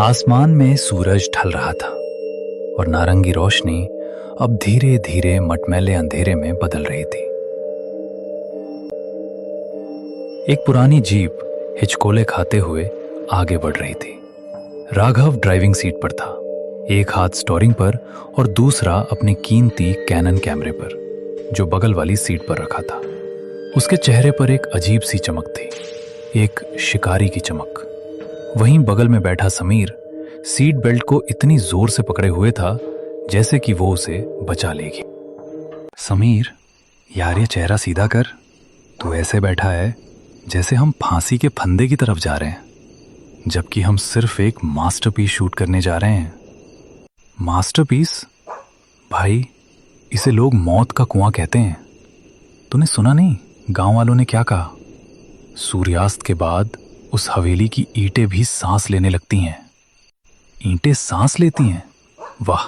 आसमान में सूरज ढल रहा था और नारंगी रोशनी अब धीरे धीरे मटमैले अंधेरे में बदल रही थी। एक पुरानी जीप हिचकोले खाते हुए आगे बढ़ रही थी। राघव ड्राइविंग सीट पर था, एक हाथ स्टीयरिंग पर और दूसरा अपने कीमती कैनन कैमरे पर, जो बगल वाली सीट पर रखा था। उसके चेहरे पर एक अजीब सी चमक थी, एक शिकारी की चमक। वहीं बगल में बैठा समीर सीट बेल्ट को इतनी जोर से पकड़े हुए था जैसे कि वो उसे बचा लेगी। समीर, यार ये चेहरा सीधा कर। तू ऐसे बैठा है जैसे हम फांसी के फंदे की तरफ जा रहे हैं, जबकि हम सिर्फ एक मास्टरपीस शूट करने जा रहे हैं। मास्टरपीस? भाई, इसे लोग मौत का कुआं कहते हैं। तूने सुना नहीं गांव वालों ने क्या कहा? सूर्यास्त के बाद उस हवेली की ईंटें भी सांस लेने लगती हैं। ईंटें सांस लेती हैं? वाह,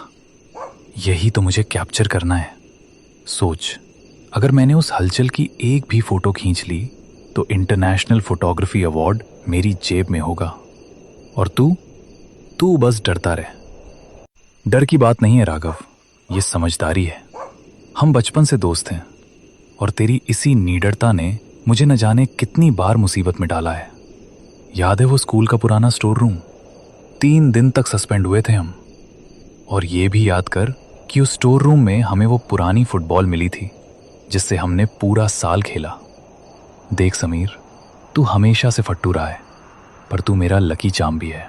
यही तो मुझे कैप्चर करना है। सोच, अगर मैंने उस हलचल की एक भी फोटो खींच ली तो इंटरनेशनल फोटोग्राफी अवार्ड मेरी जेब में होगा। और तू बस डरता रहे। डर की बात नहीं है राघव, ये समझदारी है। हम बचपन से दोस्त हैं और तेरी इसी निडरता ने मुझे न जाने कितनी बार मुसीबत में डाला है। याद है वो स्कूल का पुराना स्टोर रूम? 3 दिन तक सस्पेंड हुए थे हम। और ये भी याद कर कि उस स्टोर रूम में हमें वो पुरानी फुटबॉल मिली थी जिससे हमने पूरा साल खेला। देख समीर, तू हमेशा से फट्टू रहा है, पर तू मेरा लकी चार्म भी है।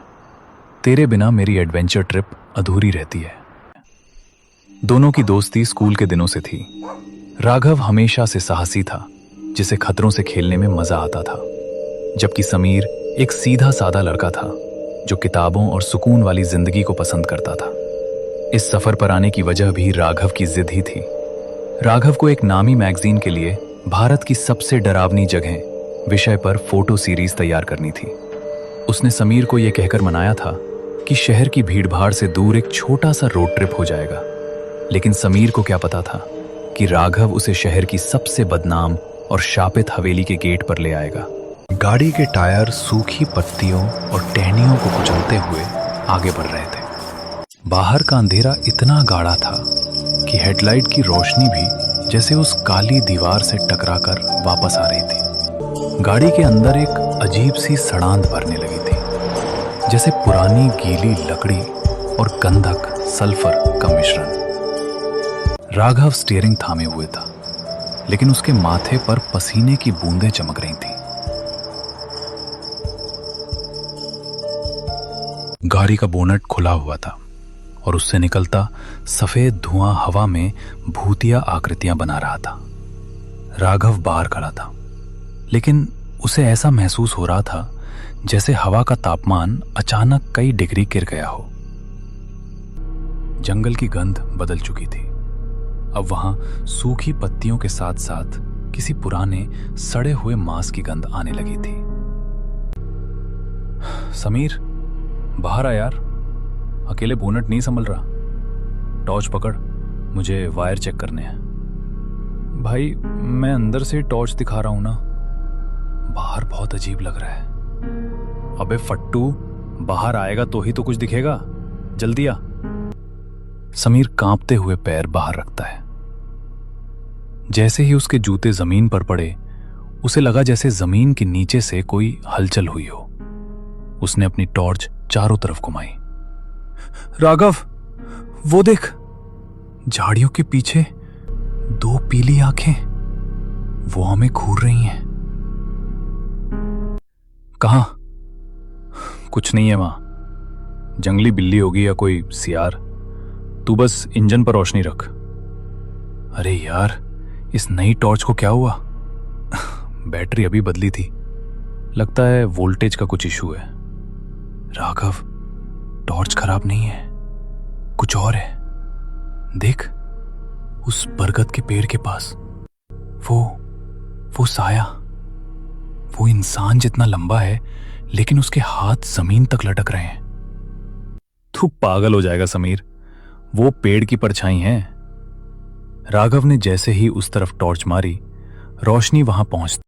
तेरे बिना मेरी एडवेंचर ट्रिप अधूरी रहती है। दोनों की दोस्ती स्कूल के दिनों से थी। राघव हमेशा से साहसी था, जिसे खतरों से खेलने में मजा आता था, जबकि समीर एक सीधा साधा लड़का था जो किताबों और सुकून वाली जिंदगी को पसंद करता था। इस सफर पर आने की वजह भी राघव की जिद ही थी। राघव को एक नामी मैगजीन के लिए भारत की सबसे डरावनी जगह विषय पर फोटो सीरीज तैयार करनी थी। उसने समीर को यह कहकर मनाया था कि शहर की भीड़भाड़ से दूर एक छोटा सा रोड ट्रिप हो जाएगा। लेकिन समीर को क्या पता था कि राघव उसे शहर की सबसे बदनाम और शापित हवेली के गेट पर ले आएगा। गाड़ी के टायर सूखी पत्तियों और टहनियों को कुचलते हुए आगे बढ़ रहे थे। बाहर का अंधेरा इतना गाढ़ा था कि हेडलाइट की रोशनी भी जैसे उस काली दीवार से टकराकर वापस आ रही थी। गाड़ी के अंदर एक अजीब सी सड़ांध भरने लगी थी, जैसे पुरानी गीली लकड़ी और गंधक सल्फर का मिश्रण। राघव स्टीयरिंग थामे हुए था, लेकिन उसके माथे पर पसीने की बूंदें चमक रही थीं। गाड़ी का बोनट खुला हुआ था और उससे निकलता सफेद धुआं हवा में भूतिया आकृतियां बना रहा था। राघव बाहर खड़ा था, लेकिन उसे ऐसा महसूस हो रहा था जैसे हवा का तापमान अचानक कई डिग्री गिर गया हो। जंगल की गंध बदल चुकी थी। अब वहां सूखी पत्तियों के साथ साथ किसी पुराने सड़े हुए मांस की गंध आने लगी थी। समीर, बाहर आ यार, अकेले बोनट नहीं संभल रहा। टॉर्च पकड़, मुझे वायर चेक करने हैं। भाई, मैं अंदर से टॉर्च दिखा रहा हूं ना। बाहर बहुत अजीब लग रहा है। अबे फट्टू, बाहर आएगा तो ही तो कुछ दिखेगा। जल्दी आ। समीर कांपते हुए पैर बाहर रखता है। जैसे ही उसके जूते जमीन पर पड़े, उसे लगा जैसे जमीन के नीचे से कोई हलचल हुई हो। उसने अपनी टॉर्च चारों तरफ घुमाई। राघव, वो देख, झाड़ियों के पीछे 2 पीली आंखें, वो हमें घूर रही हैं। कहां? कुछ नहीं है मां, जंगली बिल्ली होगी या कोई सियार। तू बस इंजन पर रोशनी रख। अरे यार, इस नई टॉर्च को क्या हुआ? बैटरी अभी बदली थी, लगता है वोल्टेज का कुछ इशू है। राघव, टॉर्च खराब नहीं है, कुछ और है। देख, उस बरगद के पेड़ के पास वो साया, वो इंसान जितना लंबा है, लेकिन उसके हाथ जमीन तक लटक रहे हैं। तू पागल हो जाएगा समीर, वो पेड़ की परछाई है। राघव ने जैसे ही उस तरफ टॉर्च मारी, रोशनी वहां पहुंचती